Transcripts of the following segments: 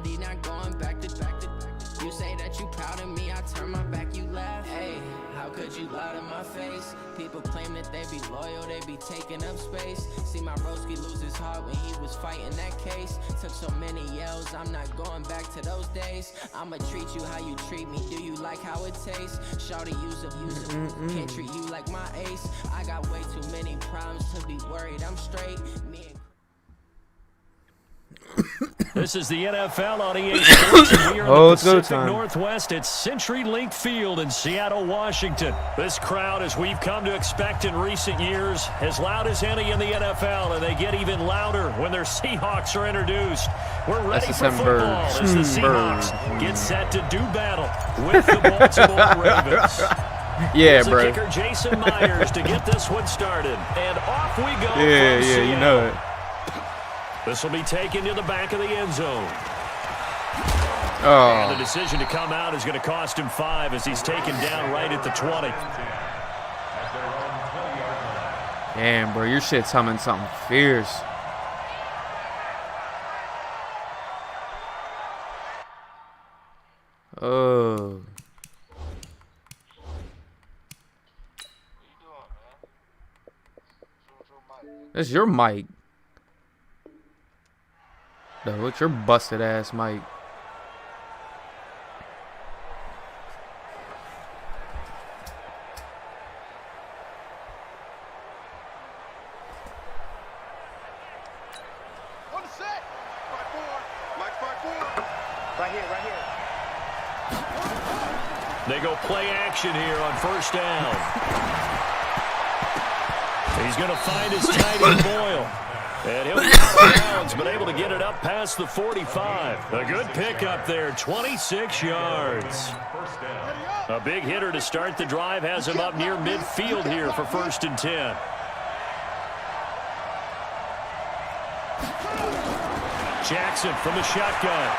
reality, not going back to. You say that you proud of me, I turn my back, you laugh. Hey, how could you lie to my face? People claim that they be loyal, they be taking up space. See my broski lose his heart when he was fighting that case. Took so many yells, I'm not going back to those days. I'ma treat you how you treat me, do you like how it tastes? Shawty, use up, can't treat you like my ace. I got way too many problems to be worried, I'm straight. This is the NFL on EA Sports, and we are in the Pacific Northwest at CenturyLink Field in Seattle, Washington. This crowd, as we've come to expect in recent years, as loud as any in the NFL, and they get even louder when their Seahawks are introduced. We're ready for football as the Seahawks get set to do battle with the Baltimore Ravens. Yeah, bro. Kicker Jason Myers to get this one started, and off we go. Yeah, you know it. This will be taken to the back of the end zone. Oh. And the decision to come out is going to cost him 5 as he's taken down right at the 20. Damn, bro, your shit's humming something fierce. Oh. That's your mic. No, it's your busted ass mic. On the set. 5-4. Right here. They go play action here on first down. He's going to find his tight end Boyle. And he'll be out of bounds, but able to get it up past the 45. A good pickup there, 26 yards. A big hitter to start the drive has him up near midfield here for 1st and 10. Jackson from the shotgun.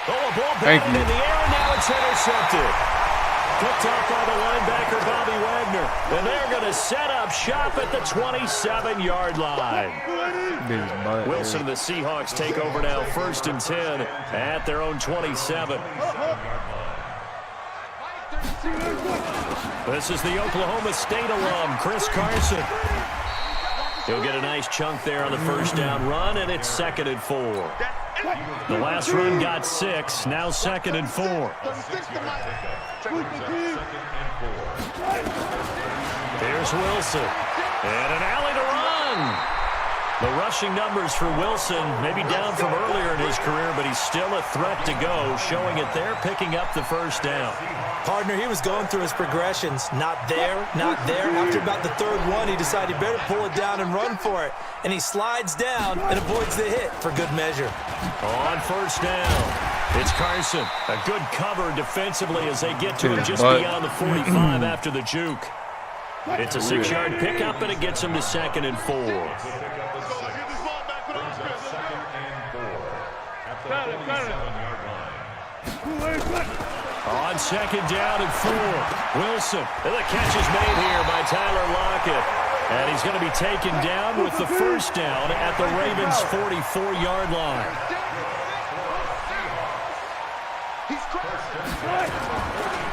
Oh, a ball batted in the air, and now it's intercepted. Picked off by the linebacker, Bobby Wagner. And they're going to set up shop at the 27-yard line. Wilson and the Seahawks take over now, 1st and 10 at their own 27. This is the Oklahoma State alum, Chris Carson. He'll get a nice chunk there on the first down run, and it's 2nd and 4. The last run got 6, now 2nd and 4. Here's Wilson. And an alley to run. The rushing numbers for Wilson maybe down from earlier in his career, but he's still a threat to go, showing it there, picking up the first down. Partner, he was going through his progressions. Not there. After about the 3rd one, he decided he better pull it down and run for it. And he slides down and avoids the hit for good measure. On first down, it's Carson. A good cover defensively as they get to him just beyond the 45 after the juke. It's a 6-yard pickup, and it gets him to 2nd and 4. On 2nd down and 4, Wilson. And the catch is made here by Tyler Lockett. And he's going to be taken down with the first down at the Ravens' 44-yard line.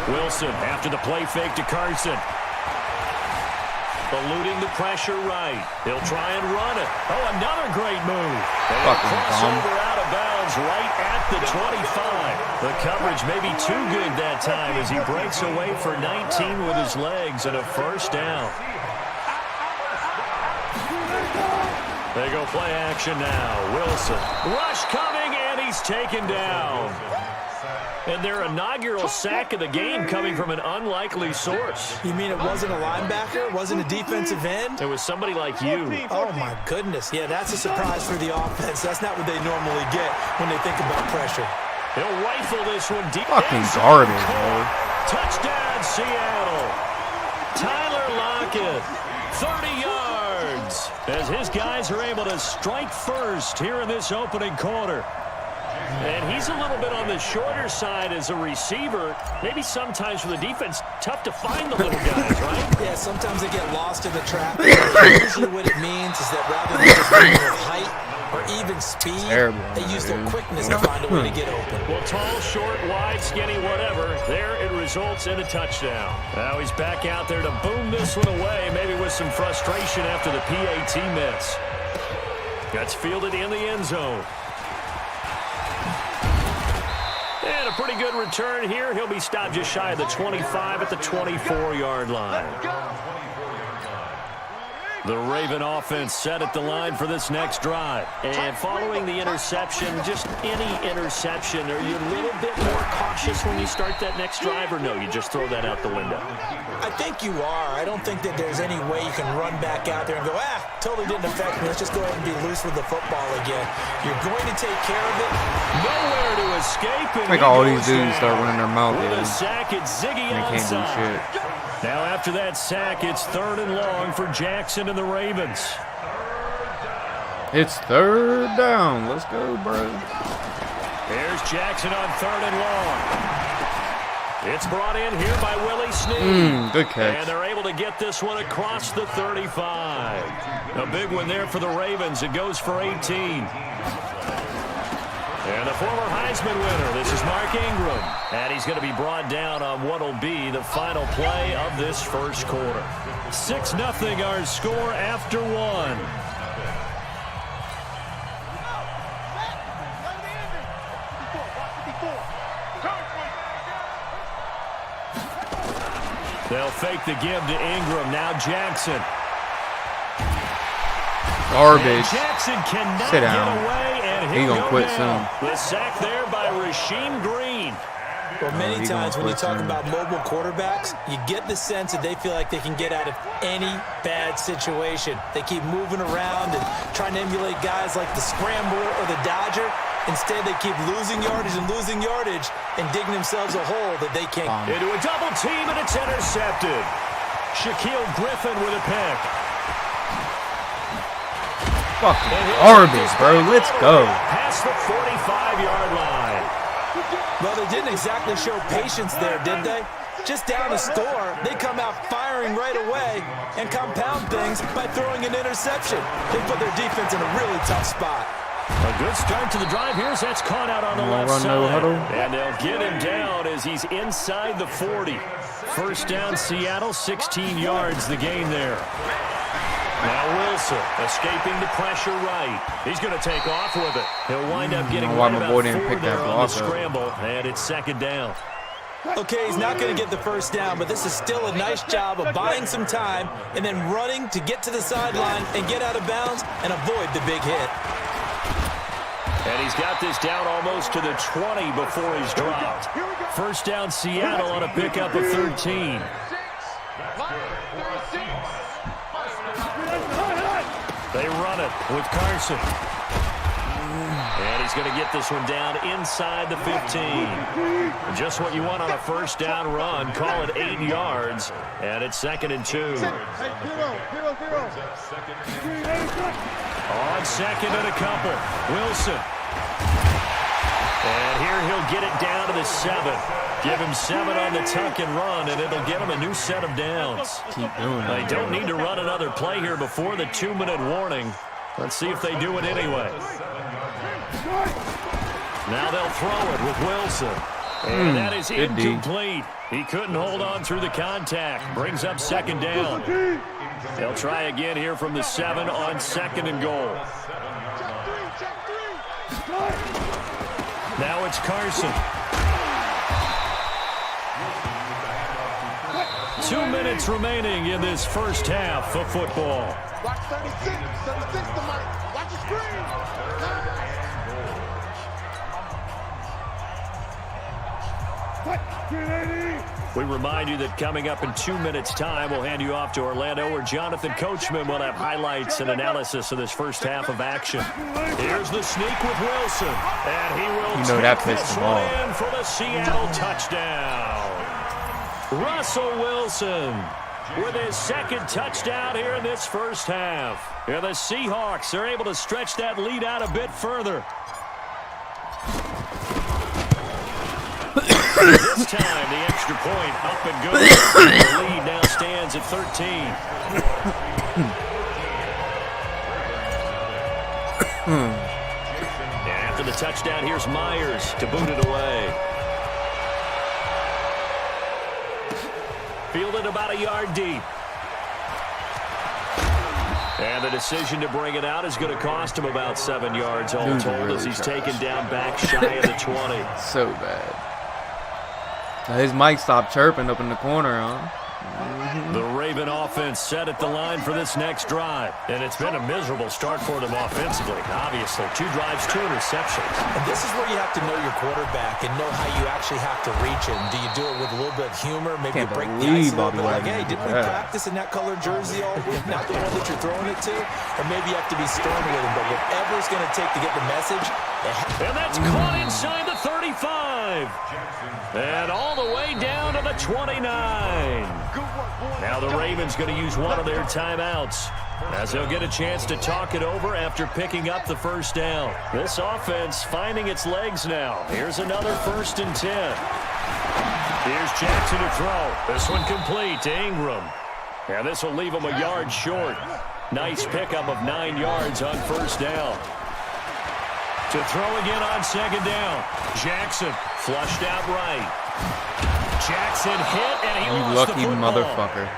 Wilson after the play fake to Carson. Eluding the pressure right. He'll try and run it. Oh, another great move. Crossover out of bounds right at the 25. The coverage may be too good that time as he breaks away for 19 with his legs and a first down. They go play action now. Wilson. Rush coming, and he's taken down. And their inaugural sack of the game coming from an unlikely source. You mean it wasn't a linebacker? It wasn't a defensive end? It was somebody like you. Oh, my goodness. Yeah, that's a surprise for the offense. That's not what they normally get when they think about pressure. He'll rifle this one deep. Fucking garbage, bro. Touchdown, Seattle. Tyler Lockett, 30 yards. As his guys are able to strike first here in this opening quarter. And he's a little bit on the shorter side as a receiver. Maybe sometimes for the defense, tough to find the little guys, right? Yes, sometimes they get lost in the trap. Usually what it means is that rather than just being with height or even speed, they use their quickness to find a way to get open. Well, tall, short, wide, skinny, whatever, there it results in a touchdown. Now he's back out there to boom this one away, maybe with some frustration after the PAT miss. That's fielded in the end zone. And a pretty good return here. He'll be stopped just shy of the 25 at the 24-yard line. The Raven offense set at the line for this next drive. And following the interception, just any interception, are you a little bit more cautious when you start that next drive, or no, you just throw that out the window? I think you are. I don't think that there's any way you can run back out there and go, totally didn't affect me. Let's just go ahead and be loose with the football again. You're going to take care of it. Nowhere to escape. Like all these dudes start running their mouth. With a sack, it's Ziggy they can't do shit. Now after that sack, it's 3rd and long for Jackson and the Ravens. It's 3rd down. Let's go, bro. There's Jackson on 3rd and long. It's brought in here by Willie Snead. Good catch. And they're able to get this one across the 35. A big one there for the Ravens. It goes for 18. And the former Heisman winner, this is Mark Ingram. And he's going to be brought down on what will be the final play of this first quarter. 6-0 our score after one. They'll fake the give to Ingram. Now Jackson. Garbage. Jackson cannot Sit down. Get away, and He gonna quit soon. The sack there by Rasheem Green. Well, many times when you talk about mobile quarterbacks, you get the sense that they feel like they can get out of any bad situation. They keep moving around and trying to emulate guys like the Scrambler or the Dodger. Instead, they keep losing yardage and digging themselves a hole that they can't. Into a double team, and it's intercepted. Shaquille Griffin with a pick. Fucking garbage, bro. Let's go. Past the 45-yard line. Well, they didn't exactly show patience there, did they? Just down a score, they come out firing right away and compound things by throwing an interception. They put their defense in a really tough spot. A good start to the drive here as that's caught out on the left side. And they'll get him down as he's inside the 40. First down, Seattle, 16 yards the gain there. Now Wilson escaping the pressure right. He's going to take off with it. He'll wind up getting right about 4 there on the scramble, and it's 2nd down. Okay, he's not going to get the first down, but this is still a nice job of buying some time and then running to get to the sideline and get out of bounds and avoid the big hit. And he's got this down almost to the 20 before he's dropped. First down, Seattle on a pickup of 13. They run it with Carson. And he's going to get this one down inside the 15. Just what you want on a first down run. Call it 8 yards. And it's 2nd and 2. On 2nd and a couple. Wilson. And here he'll get it down to the 7. Give him 7 on the tuck and run, and it'll get him a new set of downs. Keep doing it. They don't need to run another play here before the 2-minute warning. Let's see if they do it anyway. Now they'll throw it with Wilson. And that is incomplete. He couldn't hold on through the contact. Brings up 2nd down. They'll try again here from the 7 on 2nd and goal. Now it's Carson. 2 minutes remaining in this first half of football. Watch 36 to Mike. Watch the screen. We remind you that coming up in 2 minutes' time, we'll hand you off to Orlando, where Jonathan Coachman will have highlights and analysis of this first half of action. Here's the sneak with Wilson, and he will that pissed this him one off. in for the Seattle touchdown. Russell Wilson with his 2nd touchdown here in this first half. And the Seahawks are able to stretch that lead out a bit further. This time, the extra point up and good. The lead now stands at 13. After the touchdown, here's Myers to boot it away. Fielded about a yard deep. And the decision to bring it out is going to cost him about 7 yards all told really as he's taken down back shy of the 20. So bad. Now his mic stopped chirping up in the corner, huh? The Raven offense set at the line for this next drive. And it's been a miserable start for them offensively. Obviously, 2 drives, 2 interceptions. And this is where you have to know your quarterback and know how you actually have to reach him. Do you do it with a little bit of humor? Maybe you break the ice a little bit like, hey, didn't we practice in that colored jersey all week? Not the one that you're throwing it to? Or maybe you have to be stern with him. But whatever it's going to take to get the message. And that's caught inside the 35. And all the way down to the 29. Now the Ravens going to use one of their timeouts as they'll get a chance to talk it over after picking up the first down. This offense finding its legs now. Here's another 1st and 10. Here's Jackson to throw. This one complete to Ingram. And this will leave him a yard short. Nice pickup of 9 yards on 1st down. To throw again on 2nd down. Jackson flushed out right. Jackson hit, and he lost the football. You lucky motherfucker.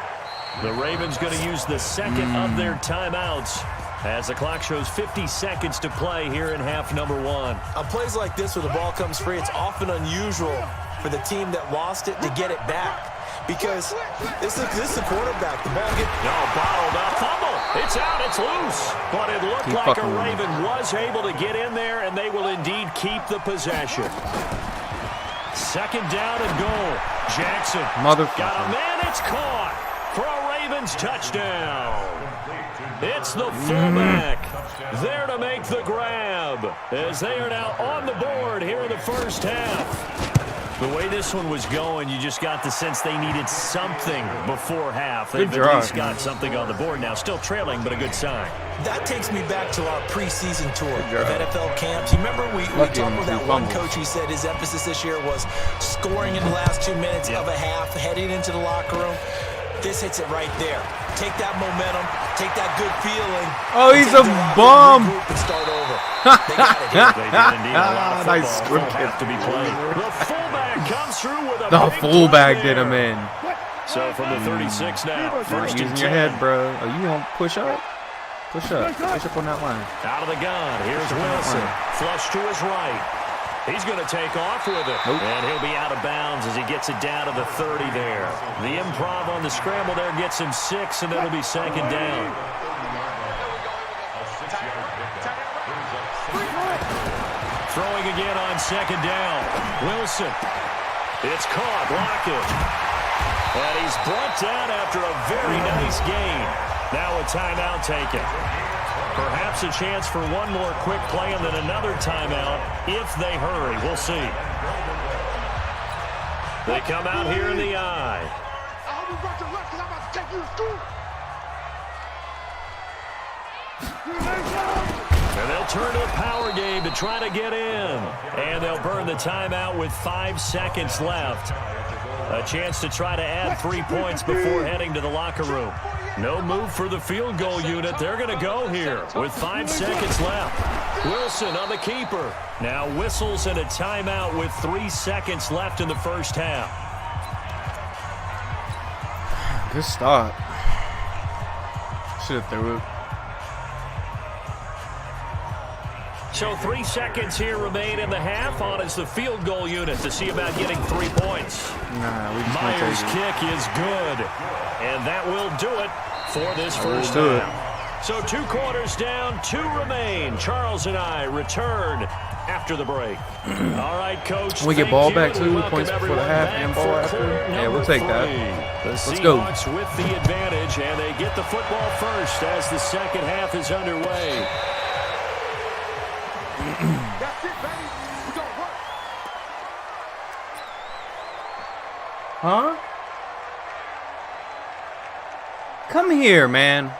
The Ravens going to use the second of their timeouts as the clock shows 50 seconds to play here in half number 1. On plays like this where the ball comes free, it's often unusual for the team that lost it to get it back. Because this is the quarterback. The ball gets bottled up. Fumble. It's out. It's loose. But it looked like a Raven was able to get in there, and they will indeed keep the possession. 2nd down and goal. Jackson got a man. It's caught for a Ravens touchdown. It's the fullback there to make the grab as they are now on the board here in the first half. The way this one was going, you just got the sense they needed something before half. They've at least got something on the board now. Still trailing, but a good sign. That takes me back to our preseason tour of NFL camps. You remember we talked about that one coach. He said his emphasis this year was scoring in the last 2 minutes of a half, heading into the locker room. This hits it right there. Take that momentum, take that good feeling. Oh, he's a bum. And start over. They got it here. They did indeed. A lot of Nice football script have to be played. The fullback comes through with a The big fullback play did him in. So from the 36 now, 1st and 10. Your head, bro. Are you gonna push up? Push up. Push up on that line. Out of the gun. Here's Wilson. Flush to his right. He's going to take off with it. And he'll be out of bounds as he gets it down to the 30 there. The improv on the scramble there gets him 6, and that'll be 2nd down. Throwing again on 2nd down. Wilson. It's caught. Lockett. And he's brought down after a very nice gain. Now a timeout taken. Perhaps a chance for one more quick play and then another timeout if they hurry. We'll see. They come out here in the eye. And they'll turn to a power game to try to get in. And they'll burn the timeout with 5 seconds left. A chance to try to add 3 points before heading to the locker room. No move for the field goal unit. They're going to go here with 5 seconds left. Wilson on the keeper. Now whistles and a timeout with 3 seconds left in the first half. Good start. Should have threw it. So 3 seconds here remain in the half. On is the field goal unit to see about getting 3 points. Nah, we just Myers' kick is good. And that will do it for this first half. So 2 quarters down, 2 remain. Charles and I return after the break. All right, Coach. We get ball back too, points before the half and ball after. Yeah, we'll take that. Let's go. Seahawks with the advantage, and they get the football first as the second half is underway. That's it, baby. We gonna work. Huh? Come here, man.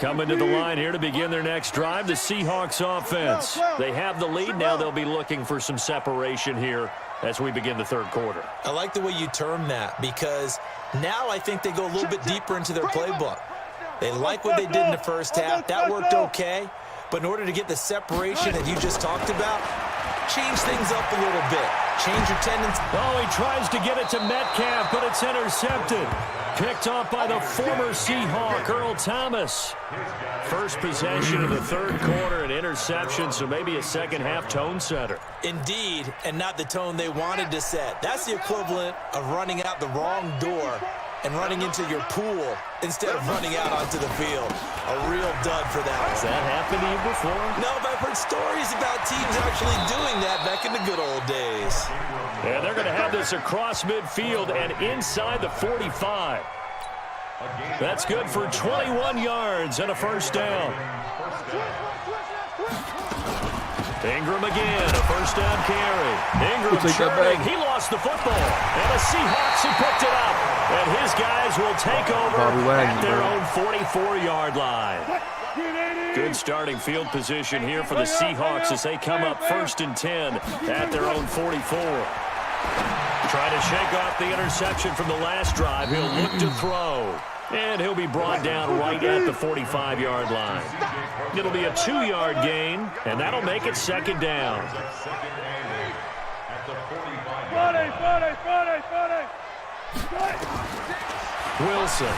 Coming to the line here to begin their next drive, the Seahawks offense. They have the lead. Now they'll be looking for some separation here as we begin the third quarter. I like the way you term that, because now I think they go a little bit deeper into their playbook. They like what they did in the first half. That worked okay. But in order to get the separation that you just talked about, change things up a little bit. Change your tendency. Oh, he tries to get it to Metcalf, but it's intercepted. Picked off by the former Seahawk, Earl Thomas. First possession of the third quarter, an interception, so maybe a second-half tone setter. Indeed, and not the tone they wanted to set. That's the equivalent of running out the wrong door and running into your pool instead of running out onto the field. A real dud for that one. Has that happened to you before? No, but I've heard stories about teams actually doing that back in the good old days. Yeah, they're going to have this across midfield and inside the 45. That's good for 21 yards and a first down. Ingram again, a first down carry. Ingram churning. He lost the football. And the Seahawks have picked it up. And his guys will take over at their own 44-yard line. Good starting field position here for the Seahawks as they come up 1st and 10 at their own 44. Trying to shake off the interception from the last drive. He'll look to throw. And he'll be brought down right at the 45-yard line. It'll be a 2-yard gain, and that'll make it second down. Wilson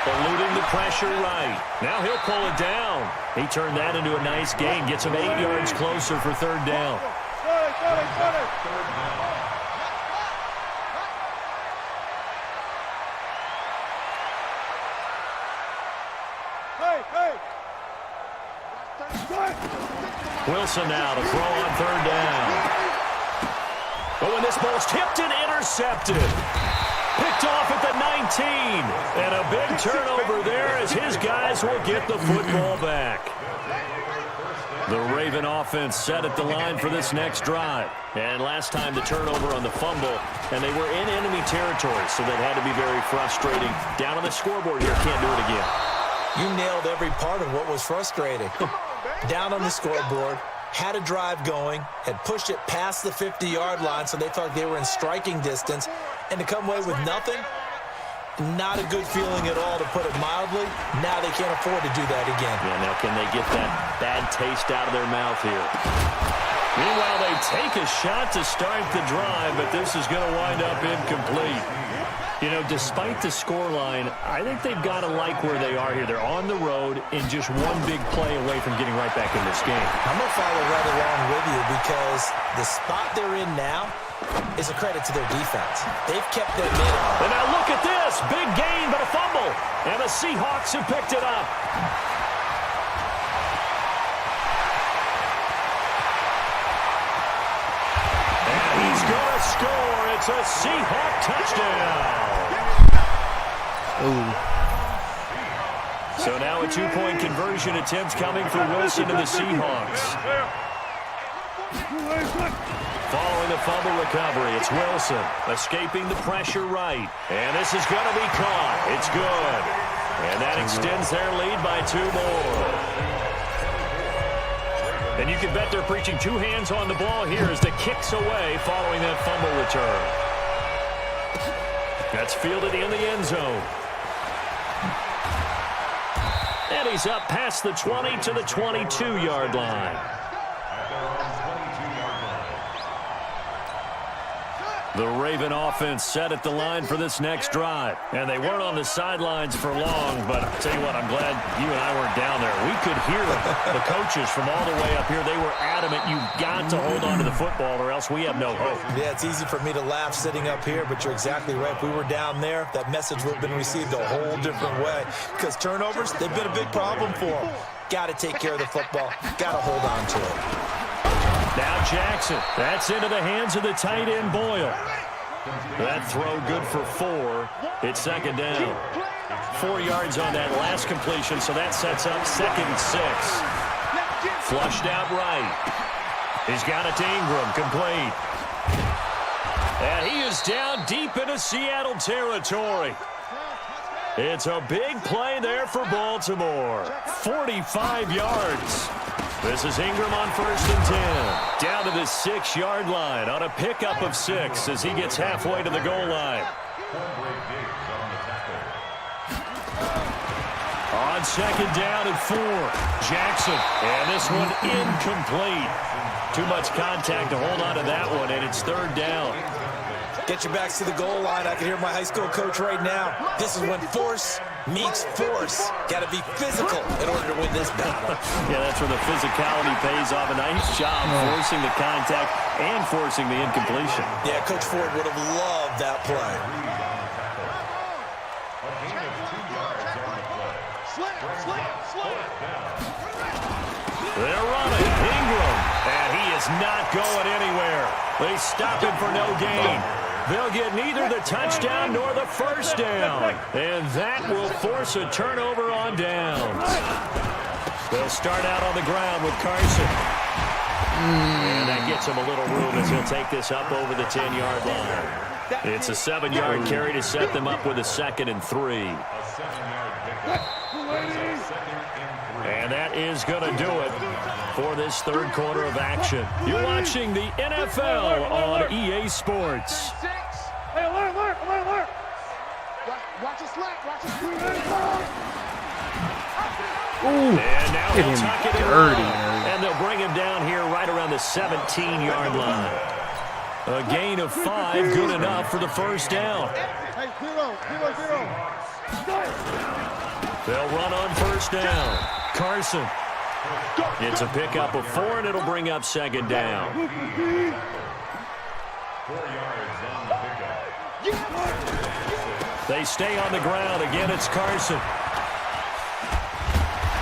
eluding the pressure right. Now he'll pull it down. He turned that into a nice gain. Gets him 8 yards closer for third down. Wilson now to throw on third down. Oh, and this ball's tipped and intercepted. Picked off at the 19. And a big turnover there as his guys will get the football back. The Raven offense set at the line for this next drive. And last time the turnover on the fumble, and they were in enemy territory, so that had to be very frustrating. Down on the scoreboard here, can't do it again. You nailed every part of what was frustrating. Down on the scoreboard, had a drive going, had pushed it past the 50-yard line, so they thought they were in striking distance, and to come away with nothing, not a good feeling at all, to put it mildly. Now they can't afford to do that again. Yeah, now can they get that bad taste out of their mouth here? Meanwhile, they take a shot to start the drive, but this is going to wind up incomplete. You know, despite the scoreline, I think they've got to like where they are here. They're on the road and just one big play away from getting right back in this game. I'm going to follow right along with you, because the spot they're in now is a credit to their defense. They've kept their middle. And now look at this. Big gain, but a fumble. And the Seahawks have picked it up. And he's going to score. It's a Seahawk touchdown. Ooh. So now a two-point conversion attempt coming for Wilson and the Seahawks. Following the fumble recovery, it's Wilson escaping the pressure right. And this is going to be caught. It's good. And that extends their lead by 2 more. And you can bet they're preaching 2 hands on the ball here as the kick's away following that fumble return. That's fielded in the end zone. And he's up past the 20 to the 22-yard line. The Raven offense set at the line for this next drive. And they weren't on the sidelines for long, but I'll tell you what, I'm glad you and I weren't down there. We could hear the coaches from all the way up here. They were adamant, you've got to hold on to the football or else we have no hope. Yeah, it's easy for me to laugh sitting up here, but you're exactly right. If we were down there, that message would have been received a whole different way. Because turnovers, they've been a big problem for them. Got to take care of the football. Got to hold on to it. Now Jackson. That's into the hands of the tight end Boyle. That throw good for 4. It's second down. 4 yards on that last completion, so that sets up 2nd and 6. Flushed out right. He's got it to Ingram, complete. And he is down deep into Seattle territory. It's a big play there for Baltimore. 45 yards. This is Ingram on 1st and 10. Down to the 6-yard line on a pickup of 6 as he gets halfway to the goal line. On 2nd down and 4, Jackson. And this one incomplete. Too much contact to hold on to that one, and it's 3rd down. Get your backs to the goal line. I can hear my high school coach right now. This is when force meets force. Got to be physical in order to win this battle. Yeah, that's where the physicality pays off. A nice job forcing the contact and forcing the incompletion. Yeah, Coach Ford would have loved that play. They're running. Ingram. And he is not going anywhere. They stop him for no gain. They'll get neither the touchdown nor the 1st down. And that will force a turnover on downs. They'll start out on the ground with Carson. And that gets him a little room as he'll take this up over the 10-yard line. It's a 7-yard carry to set them up with a 2nd and 3. And that is going to do it for this 3rd quarter of action. You're watching the NFL on EA Sports. Hey, alert. Watch his left, watch his And now he'll tuck it in. And they'll bring him down here right around the 17-yard line. A gain of 5, good enough for the 1st down. Hey, 0. They'll run on 1st down. Carson. It's a pickup of 4, and it'll bring up 2nd down. 4 yards on the pickup. They stay on the ground. Again, it's Carson.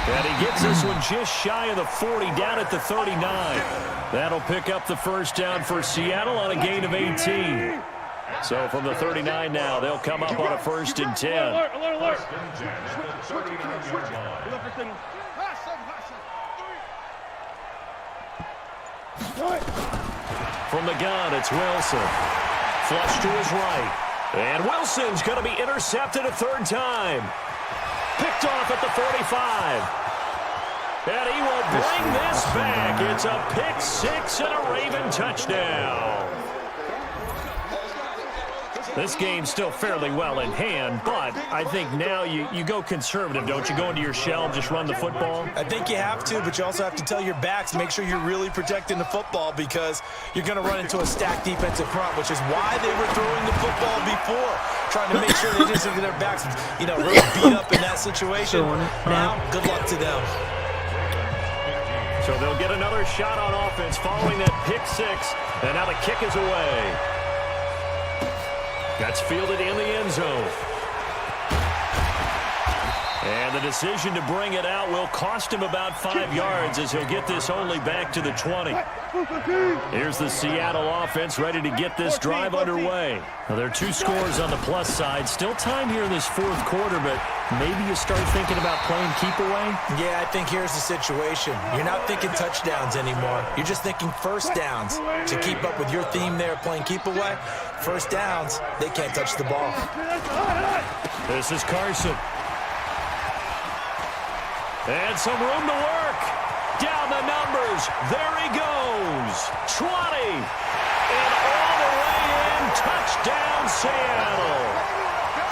And he gets this one just shy of the 40, down at the 39. That'll pick up the 1st down for Seattle on a gain of 18. So from the 39 now, they'll come up on a 1st and 10. Alert. From the gun, it's Wilson. Flush to his right. And Wilson's going to be intercepted a 3rd time. Picked off at the 45. And he will bring this back. It's a pick 6 and a Raven touchdown. This game's still fairly well in hand, but I think now you go conservative, don't you? Go into your shell, just run the football? I think you have to, but you also have to tell your backs, make sure you're really protecting the football because you're going to run into a stacked defensive front, which is why they were throwing the football before, trying to make sure they didn't get their backs, really beat up in that situation. Now, good luck to them. So they'll get another shot on offense following that pick 6, and now the kick is away. That's fielded in the end zone. And the decision to bring it out will cost him about 5 yards as he'll get this only back to the 20. Here's the Seattle offense ready to get this drive underway. Now, there are 2 scores on the plus side. Still time here in this 4th quarter, but maybe you start thinking about playing keep away? Yeah, I think here's the situation. You're not thinking touchdowns anymore. You're just thinking 1st downs. To keep up with your theme there, playing keep away, 1st downs, they can't touch the ball. This is Carson. And some room to work. Down the numbers. There he goes. 20. And all the way in. Touchdown, Seattle.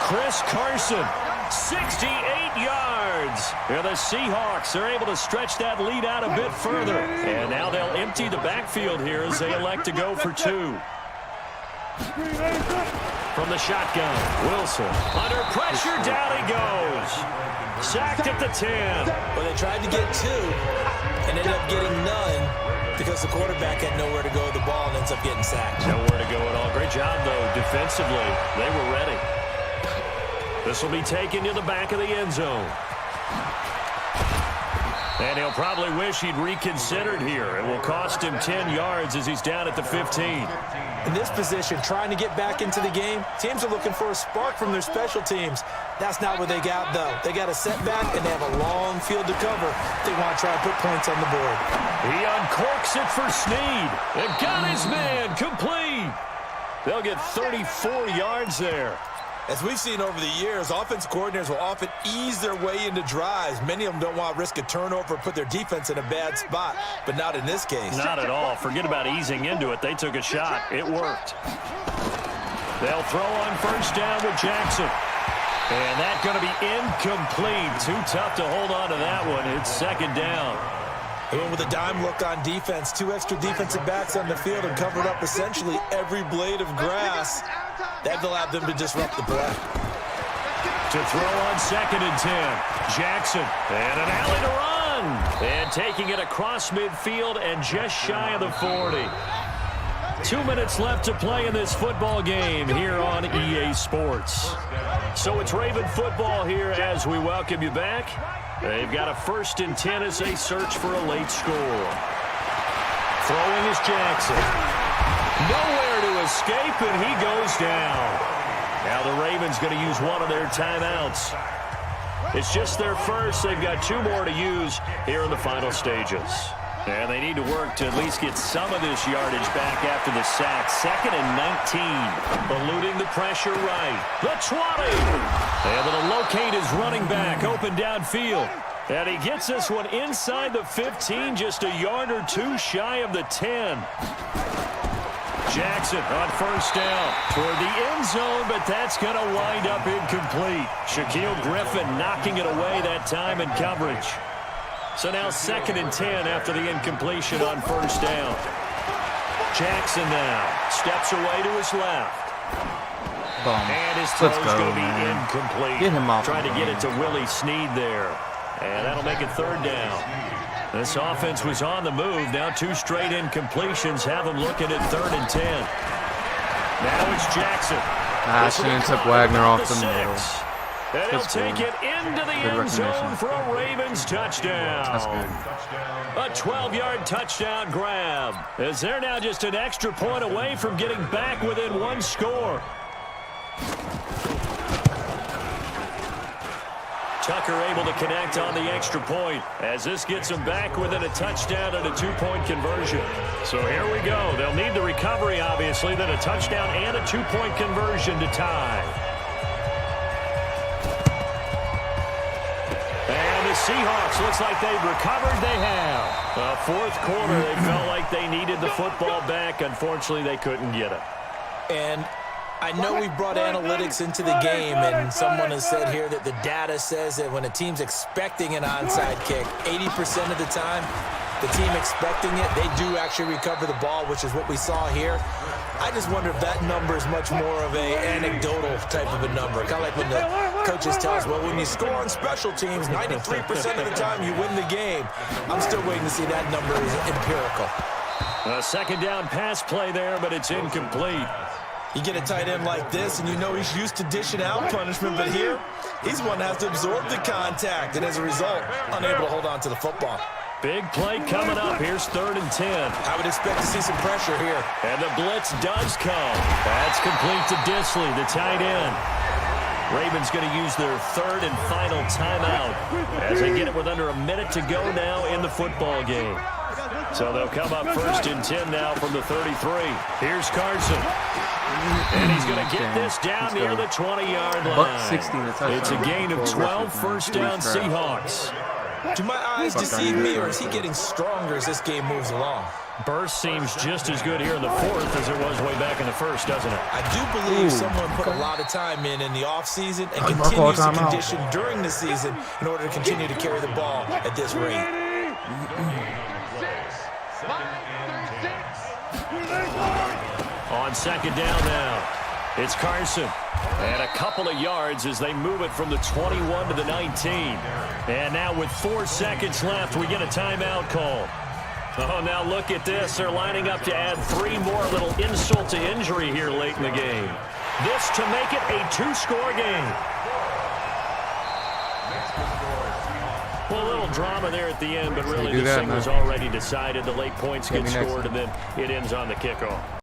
Chris Carson, 68 yards. And the Seahawks are able to stretch that lead out a bit further. And now they'll empty the backfield here as they elect to go for 2. From the shotgun, Wilson. Under pressure, down he goes. Sacked at the 10. Well, they tried to get 2 and ended up getting none because the quarterback had nowhere to go with the ball and ends up getting sacked. Nowhere to go at all. Great job, though, defensively. They were ready. This will be taken to the back of the end zone. And he'll probably wish he'd reconsidered here. It will cost him 10 yards as he's down at the 15. In this position, trying to get back into the game, teams are looking for a spark from their special teams. That's not what they got, though. They got a setback, and they have a long field to cover. They want to try and put points on the board. He uncorks it for Snead. And got his man complete. They'll get 34 yards there. As we've seen over the years, offense coordinators will often ease their way into drives. Many of them don't want to risk a turnover or put their defense in a bad spot, but not in this case. Not at all. Forget about easing into it. They took a shot. It worked. They'll throw on first down with Jackson. And that's going to be incomplete. Too tough to hold on to that one. It's second down. They went with a dime look on defense. 2 extra defensive backs on the field and covered up essentially every blade of grass. That allowed them to disrupt the play. To throw on second and 10. Jackson. And an alley to run. And taking it across midfield and just shy of the 40. 2 minutes left to play in this football game here on EA Sports. So it's Raven football here as we welcome you back. They've got a 1st and 10 as they search for a late score. Throwing is Jackson. Nowhere to escape, and he goes down. Now the Ravens going to use one of their timeouts. It's just their first. They've got 2 more to use here in the final stages. And they need to work to at least get some of this yardage back after the sack. 2nd and 19. Eluding the pressure right. The 20. Able to locate his running back open downfield. And he gets this one inside the 15, just a yard or 2 shy of the 10. Jackson on first down toward the end zone, but that's going to wind up incomplete. Shaquille Griffin knocking it away that time in coverage. So now 2nd and 10 after the incompletion on first down. Jackson now steps away to his left. And his throw's going to be incomplete. Get him off. Trying to get it to Willie Snead there. And that'll make it 3rd down. This offense was on the move. Now 2 straight incompletions have them looking at 3rd and 10. Now it's Jackson. I shouldn't have took Wagner off the middle. And he'll take it into the end zone for a Ravens touchdown. That's good. A 12-yard touchdown grab. As they're now just an extra point away from getting back within 1 score. Tucker able to connect on the extra point as this gets them back within a touchdown and a 2-point conversion. So here we go. They'll need the recovery, obviously, then a touchdown and a 2-point conversion to tie. And the Seahawks, looks like they've recovered. They have. 4th quarter, they felt like they needed the football back. Unfortunately, they couldn't get it. And I know we brought analytics into the game, and someone has said here that the data says that when a team's expecting an onside kick, 80% of the time, the team expecting it, they do actually recover the ball, which is what we saw here. I just wonder if that number is much more of a anecdotal type of a number. Kind of like when the coaches tell us, well, when you score on special teams, 93% of the time you win the game. I'm still waiting to see that number is empirical. A 2nd down pass play there, but it's incomplete. You get a tight end like this, and you know he's used to dishing out punishment, but here, he's one that has to absorb the contact, and as a result, unable to hold on to the football. Big play coming up. Here's 3rd and 10. I would expect to see some pressure here. And the blitz does come. That's complete to Disley, the tight end. Ravens going to use their 3rd and final timeout as they get it with under a minute to go now in the football game. So they'll come up 1st and 10 now from the 33. Here's Carson. And he's going to get this down near the 20-yard line. It's a gain of 12, 1st down Seahawks. Do my eyes deceive me, or is he getting stronger as this game moves along? Burst seems just as good here in the 4th as it was way back in the 1st, doesn't it? I do believe someone put a lot of time in the offseason and continues to condition during the season in order to continue to carry the ball at this rate. On 2nd down now, it's Carson. And a couple of yards as they move it from the 21 to the 19. And now with 4 seconds left, we get a timeout call. Oh, now look at this. They're lining up to add 3 more, little insult to injury here late in the game. This to make it a 2-score game. Well, a little drama there at the end, but really this thing was already decided. The late points get scored, and then it ends on the kickoff.